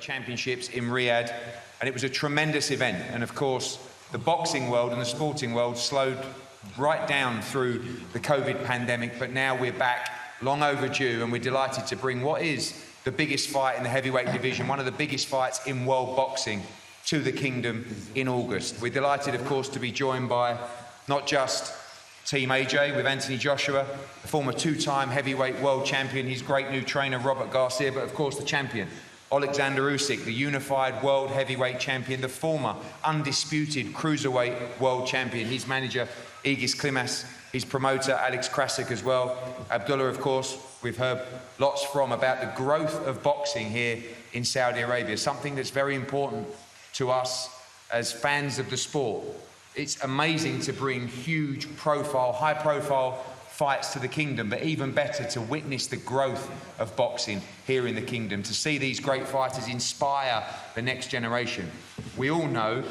championships in Riyadh, and it was a tremendous event. And of course, the boxing world and the sporting world slowed right down through the COVID pandemic, but now we're back, long overdue, and we're delighted to bring what is the biggest fight in the heavyweight division, one of the biggest fights in world boxing, to the Kingdom in August. We're delighted, of course, to be joined by not just Team AJ with Anthony Joshua, the former two-time heavyweight world champion, his great new trainer, Robert Garcia, but of course the champion, Oleksandr Usyk, the unified world heavyweight champion, the former undisputed cruiserweight world champion, his manager, Egis Klimas, his promoter, Alex Krasik as well. Abdullah, of course, we've heard lots from about the growth of boxing here in Saudi Arabia, something that's very important to us as fans of the sport. It's amazing to bring huge profile, high profile fights to the Kingdom, but even better to witness the growth of boxing here in the Kingdom, to see these great fighters inspire the next generation. We all know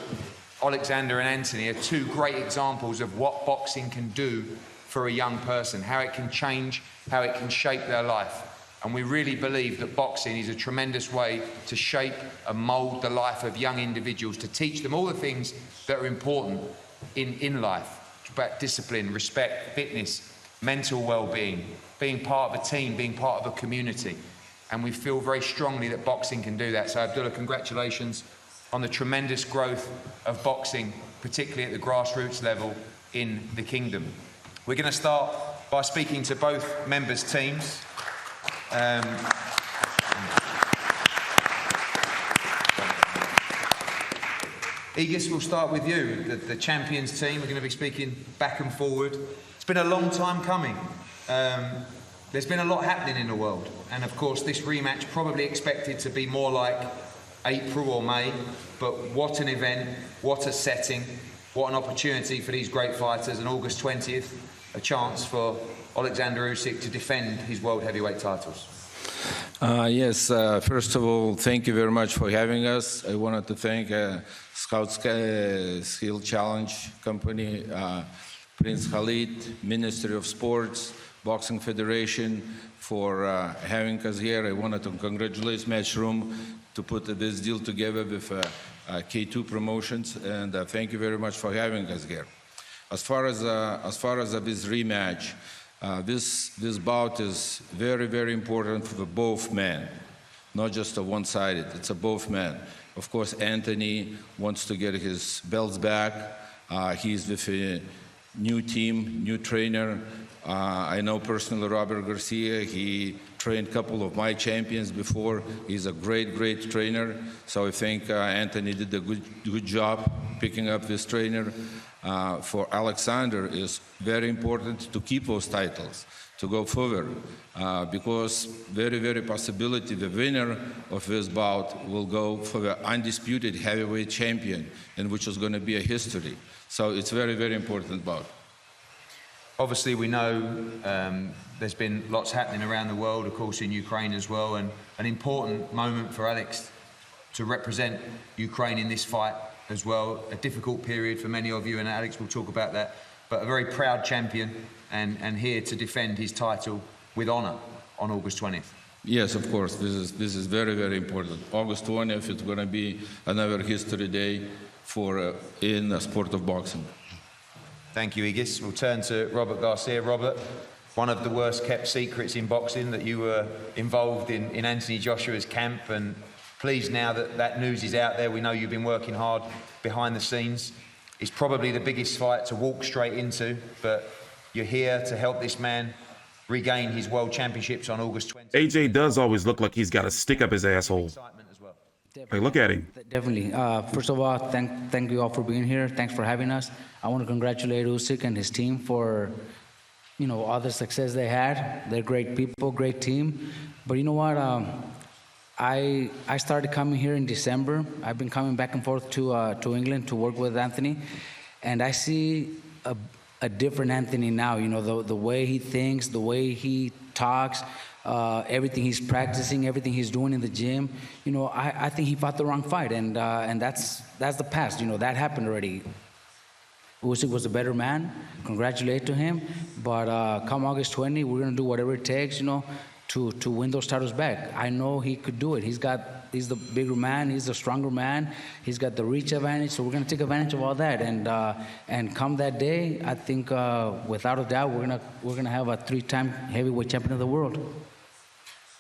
Oleksandr and Anthony are two great examples of what boxing can do for a young person, how it can change, how it can shape their life. And we really believe that boxing is a tremendous way to shape and mould the life of young individuals, to teach them all the things that are important in life, about discipline, respect, fitness, mental well-being, being part of a team, being part of a community. And we feel very strongly that boxing can do that. So Abdullah, congratulations on the tremendous growth of boxing, particularly at the grassroots level in the Kingdom. We're going to start by speaking to both members' teams. Egis, we'll start with you, the champions team. We're going to be speaking back and forward. It's been a long time coming. There's been a lot happening in the world, and of course this rematch probably expected to be more like April or May, but what an event, what a setting, what an opportunity for these great fighters. And August 20th, a chance for Oleksandr Usyk to defend his world heavyweight titles. Yes, first of all, thank you very much for having us. I wanted to thank Scout Skill Challenge Company, Prince Khalid, Ministry of Sports, Boxing Federation for having us here. I wanted to congratulate Matchroom to put this deal together with K2 Promotions, and thank you very much for having us here. As far as this rematch, this bout is very, very important for both men, not just a one-sided. It's a both men. Of course, Anthony wants to get his belts back. He's with a new team, new trainer. I know personally Robert Garcia. He trained a couple of my champions before. He's a great, great trainer. So I think Anthony did a good job picking up this trainer. For Oleksandr, is very important to keep those titles, to go forward, because very, very possibility the winner of this bout will go for the undisputed heavyweight champion, and which is going to be a history. So it's very, very important bout. Obviously, we know there's been lots happening around the world, of course, in Ukraine as well, and an important moment for Alex to represent Ukraine in this fight as well. A difficult period for many of you, and Alex will talk about that, but a very proud champion and here to defend his title with honour on August 20th. Yes, of course. This is very, very important. August 20th is going to be another history day for in the sport of boxing. Thank you, Egis. We'll turn to Robert Garcia. Robert, one of the worst kept secrets in boxing, that you were involved in Anthony Joshua's camp, and pleased now that that news is out there. We know you've been working hard behind the scenes. It's probably the biggest fight to walk straight into, but you're here to help this man regain his world championships on August 20th. AJ does always look like he's got a stick up his asshole. Hey, look at him. Definitely. First of all, thank you all for being here. Thanks for having us. I want to congratulate Usyk and his team for, all the success they had. They're great people, great team. But you know what? I started coming here in December. I've been coming back and forth to England to work with Anthony, and I see a different Anthony now. The way he thinks, the way he talks, everything he's practicing, everything he's doing in the gym. I think he fought the wrong fight, and that's the past. That happened already. Usyk was a better man. Congratulate to him. But come August 20, we're gonna do whatever it takes, to win those titles back. I know he could do it. He's got he's the bigger man, he's the stronger man, he's got the reach advantage, so we're going to take advantage of all that. And come that day, I think without a doubt, we're gonna have a 3-time heavyweight champion of the world.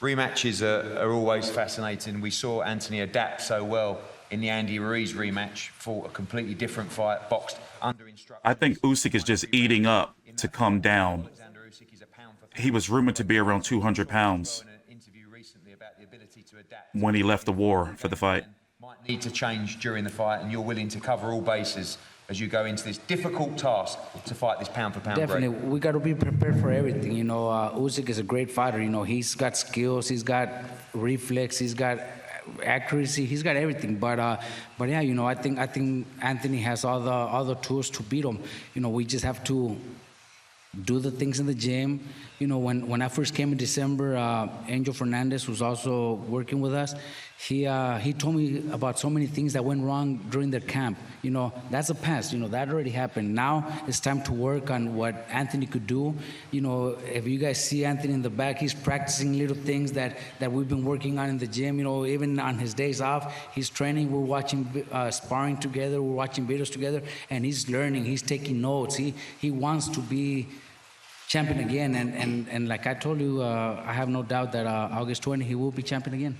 Rematches are always fascinating. We saw Anthony adapt so well in the Andy Ruiz rematch, fought a completely different fight, boxed under instruction. I think Usyk is just eating up to come down. He was rumored to be around 200 pounds when he left the war for the fight. Might need to change during the fight, and you're willing to cover all bases as you go into this difficult task to fight this pound-for-pound Definitely, great. we got to be prepared for everything. You know, Usyk is a great fighter. You know, he's got skills, he's got reflex, he's got accuracy, he's got everything. But yeah, you know, I think Anthony has all the tools to beat him. You know, we just have to do the things in the gym. You know, when I first came in December, Angel Fernandez was also working with us. He told me about so many things that went wrong during their camp. You know, that's the past. You know, that already happened. Now it's time to work on what Anthony could do. You know, if you guys see Anthony in the back, he's practicing little things that we've been working on in the gym. You know, even on his days off, he's training. We're watching sparring together. We're watching videos together, and he's learning. He's taking notes. He wants to be champion again, and like I told you, I have no doubt that August 20 he will be champion again.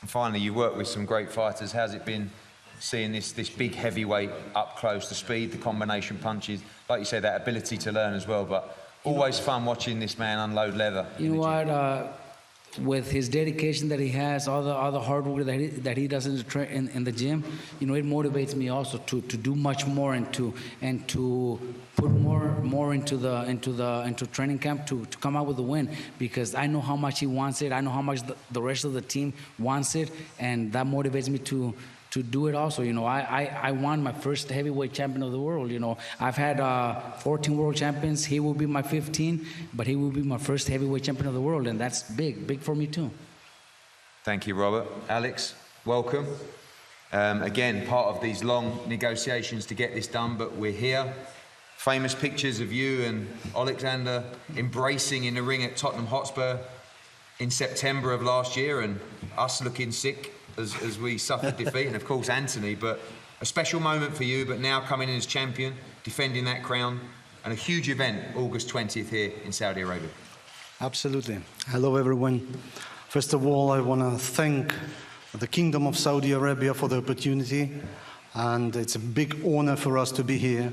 And finally, you work with some great fighters. How's it been seeing this big heavyweight up close, the speed, the combination punches, like you say, that ability to learn as well, but always fun watching this man unload leather. You know what? With his dedication that he has, all the hard work that he does in the gym, you know, it motivates me also to do much more and to put more into training camp to come out with a win, because I know how much he wants it. I know how much the rest of the team wants it, and that motivates me to do it also. You know, I won my first heavyweight champion of the world. You know, I've had 14 world champions. He will be my 15, but he will be my first heavyweight champion of the world, and that's big for me too. Thank you, Robert. Alex, welcome. Again, part of these long negotiations to get this done, but we're here. Famous pictures of you and Oleksandr embracing in the ring at Tottenham Hotspur in September of last year, and us looking sick as we suffered defeat, and of course Anthony. But a special moment for you, but now coming in as champion, defending that crown, and a huge event August 20th here in Saudi Arabia. Absolutely. Hello everyone. First of all, I want to thank the Kingdom of Saudi Arabia for the opportunity, and it's a big honor for us to be here.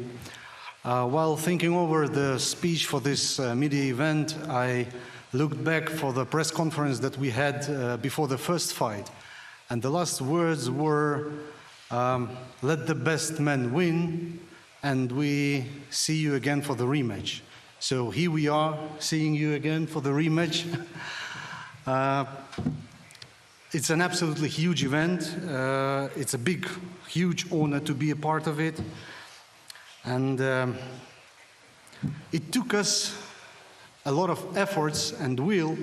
While thinking over the speech for this media event, I looked back for the press conference that we had before the first fight. And the last words were, let the best man win, and we see you again for the rematch. So here we are, seeing you again for the rematch. It's an absolutely huge event. It's a big, huge honor to be a part of it. And it took us a lot of efforts and will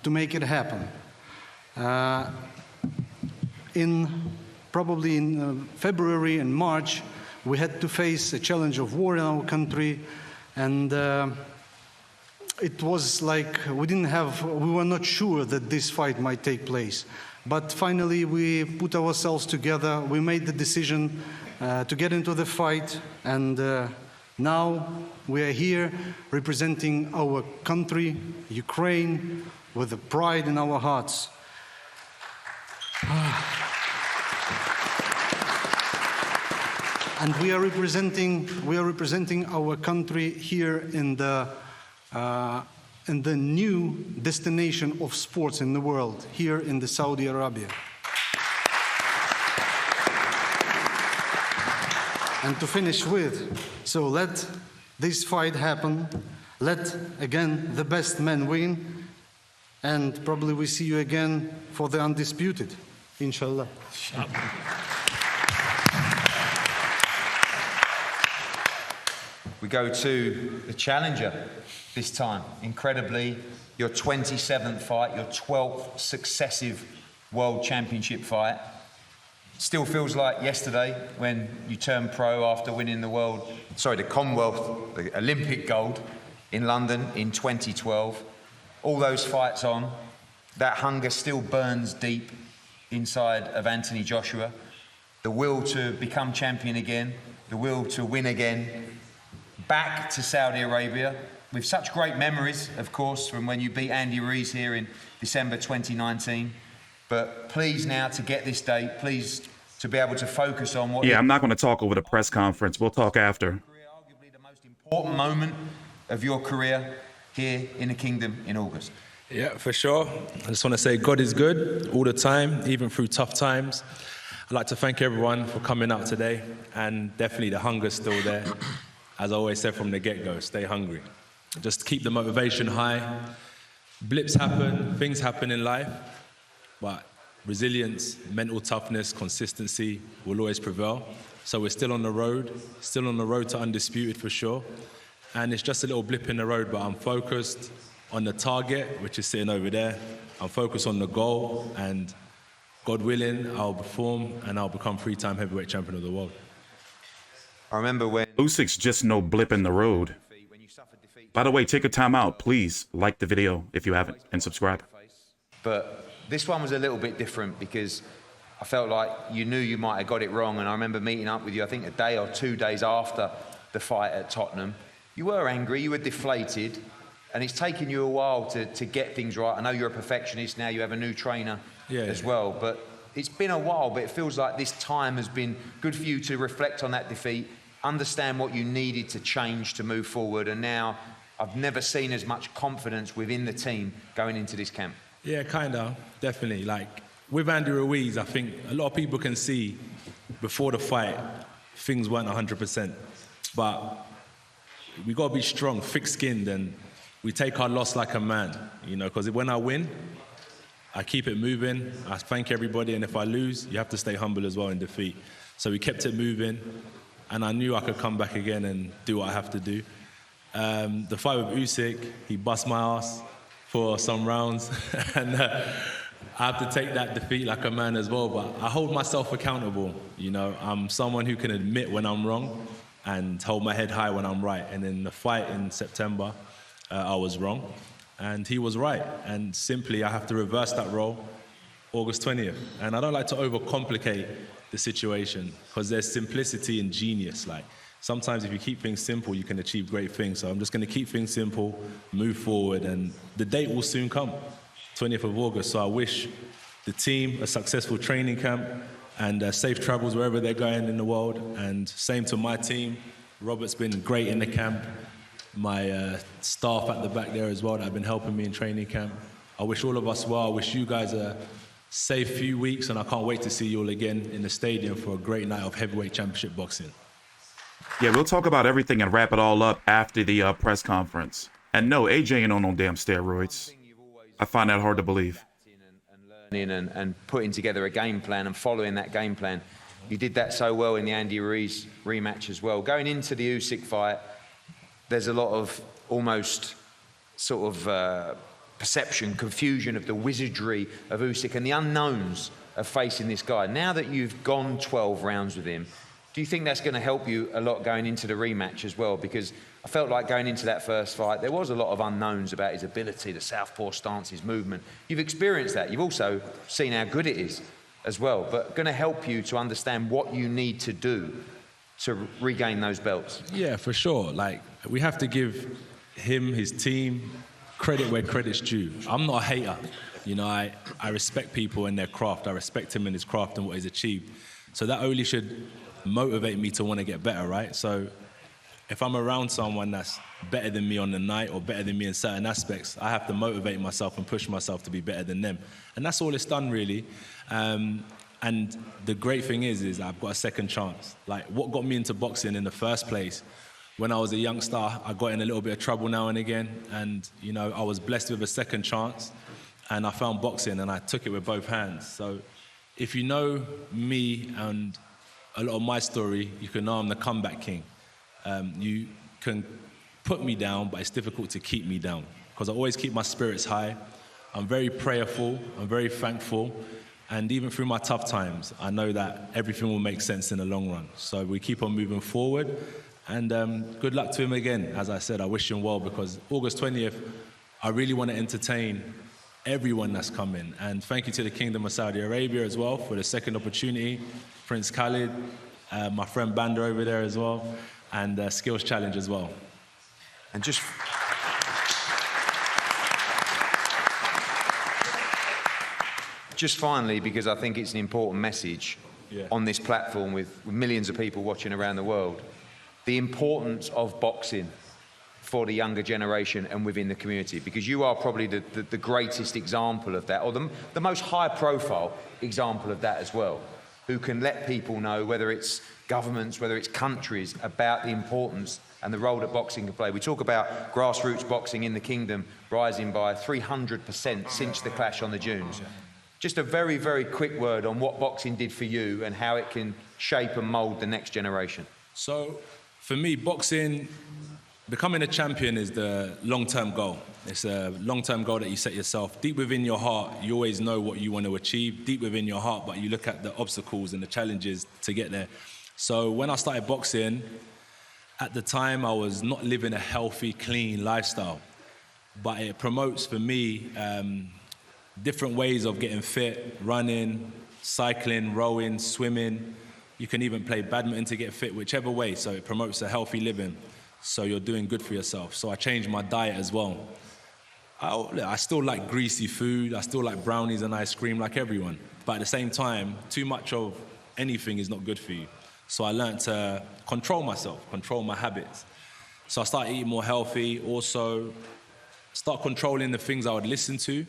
to make it happen. Probably in February and March, we had to face a challenge of war in our country, and it was like we were not sure that this fight might take place. But finally, we put ourselves together, we made the decision to get into the fight, and now we are here representing our country, Ukraine, with the pride in our hearts. And we are representing our country here in the new destination of sports in the world, here in Saudi Arabia. And to finish with, so let this fight happen. Let again the best man win, and probably we see you again for the undisputed, inshallah. We go to the challenger this time. Incredibly, your 27th fight, your 12th successive World Championship fight. Still feels like yesterday when you turned pro after winning the Commonwealth, the Olympic gold in London in 2012. All those fights on, that hunger still burns deep. inside of Anthony Joshua, the will to become champion again, the will to win again, back to Saudi Arabia, with such great memories, of course, from when you beat Andy Ruiz here in December 2019. But please now to get this date, please to be able to focus on what... Yeah, I'm not going to talk over the press conference. We'll talk after. Arguably the most important moment of your career here in the Kingdom in August. Yeah, for sure. I just want to say God is good all the time, even through tough times. I'd like to thank everyone for coming out today, and definitely the hunger's still there. As I always said from the get-go, stay hungry. Just keep the motivation high. Blips happen, things happen in life, but resilience, mental toughness, consistency will always prevail. So we're still on the road to undisputed for sure. And it's just a little blip in the road, but I'm focused on the target, which is sitting over there. I'm focused on the goal, and God willing, I'll perform and I'll become 3-time heavyweight champion of the world. I remember when... Usyk's just no blip in the road. By the way, take a time out. Please like the video if you haven't and subscribe. But this one was a little bit different because I felt like you knew you might have got it wrong. And I remember meeting up with you, I think a day or 2 days after the fight at Tottenham. You were angry, you were deflated, and it's taken you a while to get things right. I know you're a perfectionist now, you have a new trainer as well. But it's been a while, but it feels like this time has been good for you to reflect on that defeat, understand what you needed to change to move forward, and now I've never seen as much confidence within the team going into this camp. Yeah, kinda, definitely. Like, with Andy Ruiz, I think a lot of people can see before the fight, things weren't 100%. But we gotta be strong, thick-skinned, and we take our loss like a man, you know, because when I win, I keep it moving, I thank everybody, and if I lose, you have to stay humble as well in defeat. So we kept it moving, and I knew I could come back again and do what I have to do. The fight with Usyk, he bust my ass for some rounds, and I have to take that defeat like a man as well, but I hold myself accountable, you know. I'm someone who can admit when I'm wrong and hold my head high when I'm right, and in the fight in September, I was wrong, and he was right, and simply I have to reverse that role August 20th, and I don't like to overcomplicate the situation, because there's simplicity and genius. Like, sometimes if you keep things simple, you can achieve great things. So I'm just going to keep things simple, move forward, and the date will soon come, 20th of August. So I wish the team a successful training camp and safe travels wherever they're going in the world. And same to my team. Robert's been great in the camp. My staff at the back there as well that have been helping me in training camp. I wish all of us well. I wish you guys a safe few weeks, and I can't wait to see you all again in the stadium for a great night of heavyweight championship boxing. Yeah, we'll talk about everything and wrap it all up after the press conference. And no, AJ ain't on no damn steroids. I find that hard to believe. Learning and putting together a game plan and following that game plan. You did that so well in the Andy Ruiz rematch as well. Going into the Usyk fight, there's a lot of almost sort of perception, confusion of the wizardry of Usyk and the unknowns of facing this guy. Now that you've gone 12 rounds with him, do you think that's going to help you a lot going into the rematch as well? Because I felt like going into that first fight, there was a lot of unknowns about his ability, the southpaw stance, his movement. You've experienced that. You've also seen how good it is as well, but going to help you to understand what you need to do to regain those belts. Yeah, for sure. Like, we have to give him, his team, credit where credit's due. I'm not a hater. You know, I respect people in their craft. I respect him in his craft and what he's achieved. So that only should motivate me to want to get better, right? So if I'm around someone that's better than me on the night or better than me in certain aspects, I have to motivate myself and push myself to be better than them. And that's all it's done, really. And the great thing is I've got a second chance. Like, what got me into boxing in the first place, when I was a youngster, I got in a little bit of trouble now and again. And, you know, I was blessed with a second chance. And I found boxing and I took it with both hands. So if you know me and a lot of my story, you can know I'm the comeback king. You can put me down, but it's difficult to keep me down because I always keep my spirits high. I'm very prayerful, I'm very thankful, and even through my tough times, I know that everything will make sense in the long run. So we keep on moving forward, and good luck to him again. As I said, I wish him well because August 20th, I really want to entertain everyone that's coming. And thank you to the Kingdom of Saudi Arabia as well for the second opportunity. Prince Khalid, my friend Banda over there as well, and Skills Challenge as well. And just finally, because I think it's an important message on this platform with millions of people watching around the world, the importance of boxing for the younger generation and within the community, because you are probably the greatest example of that, or the most high-profile example of that as well, who can let people know, whether it's governments, whether it's countries, about the importance and the role that boxing can play. We talk about grassroots boxing in the kingdom rising by 300% since the clash on the Dunes. Just a very, very quick word on what boxing did for you and how it can shape and mould the next generation. So, for me, boxing, becoming a champion is the long-term goal. It's a long-term goal that you set yourself. Deep within your heart, you always know what you want to achieve, deep within your heart, but you look at the obstacles and the challenges to get there. So when I started boxing, at the time, I was not living a healthy, clean lifestyle. But it promotes, for me, different ways of getting fit, running, cycling, rowing, swimming. You can even play badminton to get fit, whichever way. So it promotes a healthy living. So you're doing good for yourself. So I changed my diet as well. I still like greasy food. I still like brownies and ice cream like everyone. But at the same time, too much of anything is not good for you. So I learned to control myself, control my habits. So I started eating more healthy. Also, start controlling the things I would listen to,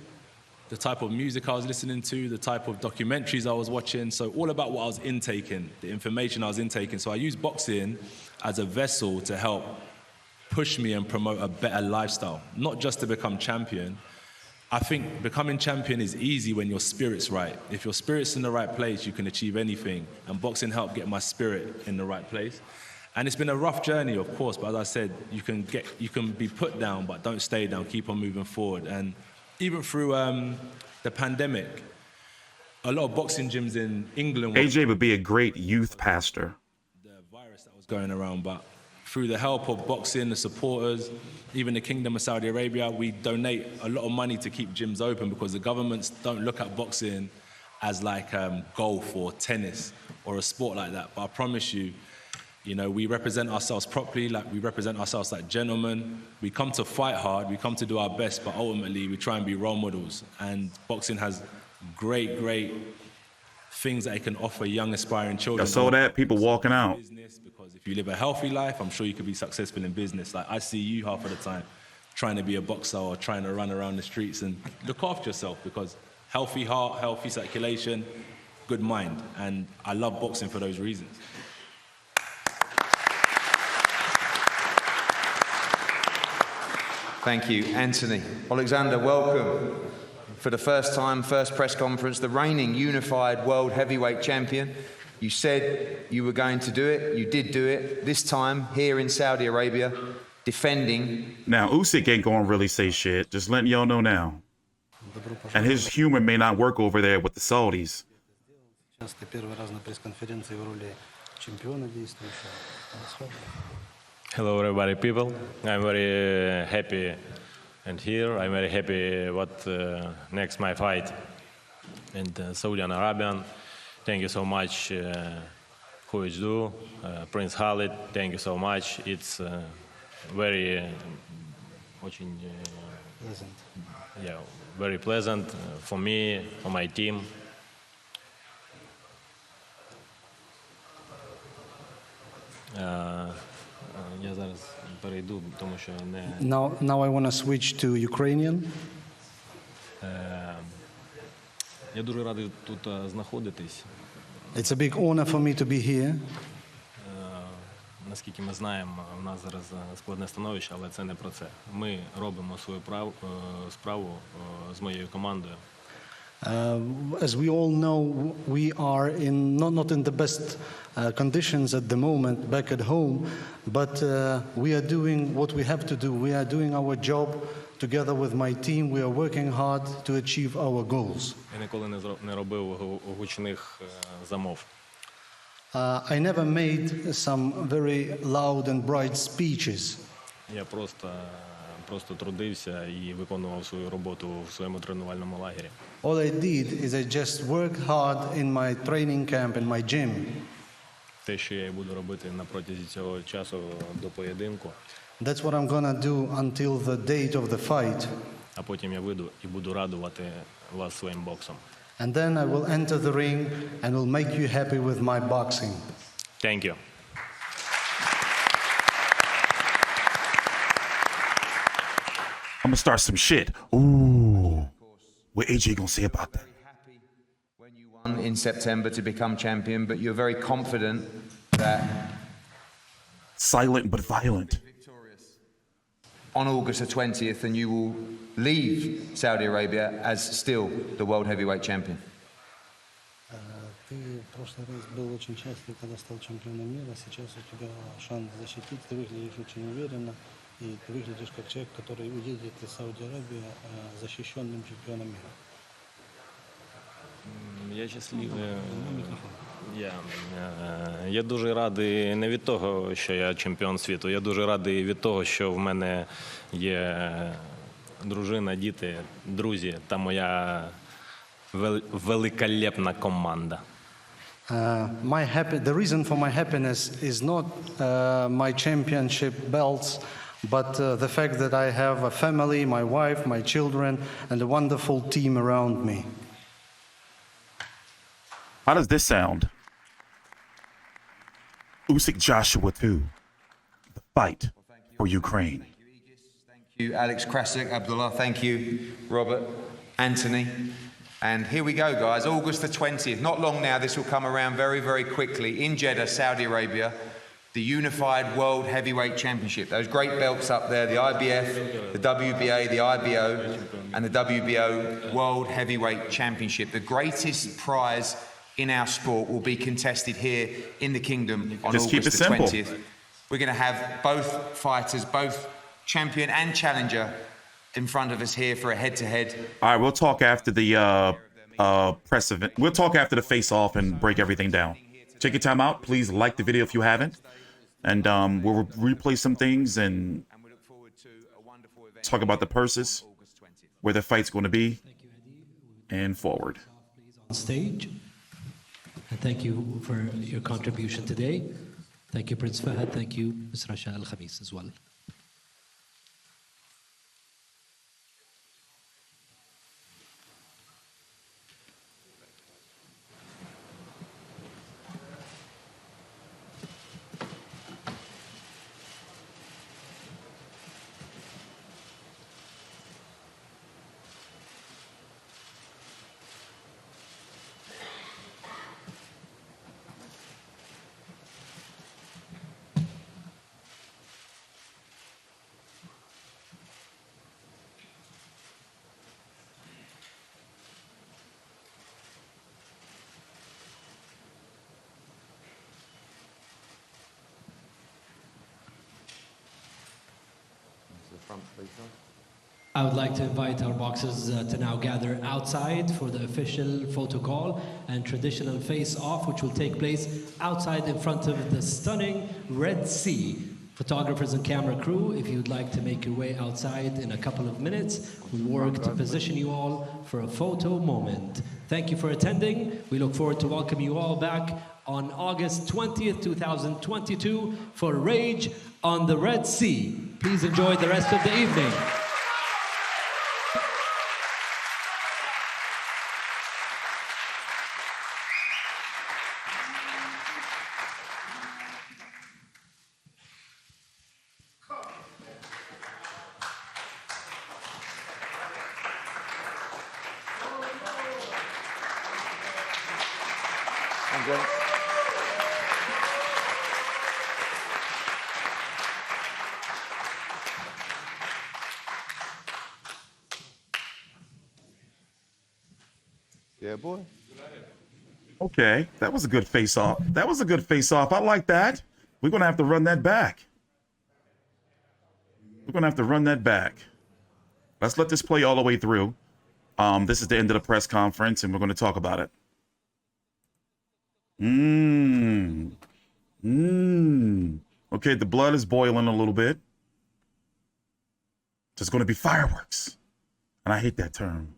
the type of music I was listening to, the type of documentaries I was watching. So all about what I was intaking, the information I was intaking. So I used boxing as a vessel to help push me and promote a better lifestyle, not just to become champion. I think becoming champion is easy when your spirit's right. If your spirit's in the right place, you can achieve anything. And boxing helped get my spirit in the right place. And it's been a rough journey, of course, but as I said, you can be put down, but don't stay down, keep on moving forward. And even through the pandemic, a lot of boxing gyms in England... AJ would be a great youth pastor. The virus that was going around, but through the help of boxing, the supporters, even the Kingdom of Saudi Arabia, we donate a lot of money to keep gyms open because the governments don't look at boxing as like golf or tennis or a sport like that. But I promise you, you know, we represent ourselves properly, like we represent ourselves like gentlemen. We come to fight hard, we come to do our best, but ultimately we try and be role models. And boxing has great, great things that it can offer young aspiring children. I saw that, people walking out. Because if you live a healthy life, I'm sure you could be successful in business. Like I see you half of the time trying to be a boxer or trying to run around the streets and look after yourself because healthy heart, healthy circulation, good mind. And I love boxing for those reasons. Thank you, Anthony. Oleksandr, welcome. For the first time, first press conference, the reigning unified world heavyweight champion. You said you were going to do it. You did do it. This time, here in Saudi Arabia, defending. Now, Usyk ain't gonna really say shit. Just letting y'all know now. And his humor may not work over there with the Saudis. Hello, everybody, people. I'm very happy and here. I'm very happy what next my fight in Saudi Arabian. Thank you so much, Julio, Prince Khalid. Thank you so much. It's very, Pleasant. yeah, very pleasant for me, for my team. Я зараз перейду, тому що не... Now I want to switch to Ukrainian. Я дуже радий тут знаходитись. It's a big honor for me to be here. Наскільки ми знаємо, у нас зараз складне становище, але це не про це. Ми робимо свою справу з моєю командою. As we all know, we are not in the best conditions at the moment back at home, but we are doing what we have to do. We are doing our job together with my team. We are working hard to achieve our goals. Я ніколи не робив гучних замов. I never made some very loud and bright speeches. Я просто просто трудився і виконував свою роботу в своєму тренувальному лагері. All I did is I just worked hard in my training camp, in my gym. Те, що я і буду робити на протязі цього часу до поєдинку, That's what I'm gonna do until the date of the fight. а потім я вийду і буду радувати вас своїм боксом. And then I will enter the ring and will make you happy with my boxing. Thank you. I'm gonna start some shit. Ooh. What AJ gonna say about that? When you won in September to become champion, but you're very confident that Silent but violent. on August the 20th, and you will leave Saudi Arabia as still the world heavyweight champion. Ты в прошлый раз был очень счастлив, когда стал чемпионом мира. Сейчас у тебя шанс защитить. Ты выглядишь очень уверенно. И ты выглядишь как человек, который уедет из Сауди Арабии защищенным чемпионом мира. Я щасливий. Я дуже радий не від того, що я чемпіон світу. Я дуже радий від того, що в мене є дружина, діти, друзі та моя великолепна команда. The reason for my happiness is not my championship belts, but the fact that I have a family, my wife, my children, and a wonderful team around me. How does this sound? Usyk Joshua 2. The fight for Ukraine. Thank you, Alex Krasik, Abdullah. Thank you, Robert, Anthony. And here we go, guys. August the 20th. Not long now. This will come around very, very quickly in Jeddah, Saudi Arabia. The Unified World Heavyweight Championship. Those great belts up there, the IBF, the WBA, the IBO, and the WBO World Heavyweight Championship. The greatest prize in our sport will be contested here in the Kingdom on Just keep August it the simple. 20th. We're going to have both fighters, both champion and challenger, in front of us here for a head-to-head. All right, we'll talk after the press event. We'll talk after the face-off and break everything down. Take your time out. Please like the video if you haven't. And we'll replay some things and talk about the purses, where the fight's going to be, and forward. On stage. And thank you for your contribution today. Thank you, Prince Fahad. Thank you, Ms. Rasha Al-Khamis as well. I would like to invite our boxers to now gather outside for the official photo call and traditional face-off, which will take place outside in front of the stunning Red Sea. Photographers and camera crew, if you'd like to make your way outside in a couple of minutes, we work to position you all for a photo moment. Thank you for attending. We look forward to welcoming you all back on August 20th, 2022 for Rage on the Red Sea. Please enjoy the rest of the evening. Yeah, boy. Okay, that was a good face-off. That was a good face-off. I like that. We're going to have to run that back. We're going to have to run that back. Let's let this play all the way through. This is the end of the press conference, and we're going to talk about it. Okay, the blood is boiling a little bit. There's going to be fireworks. And I hate that term.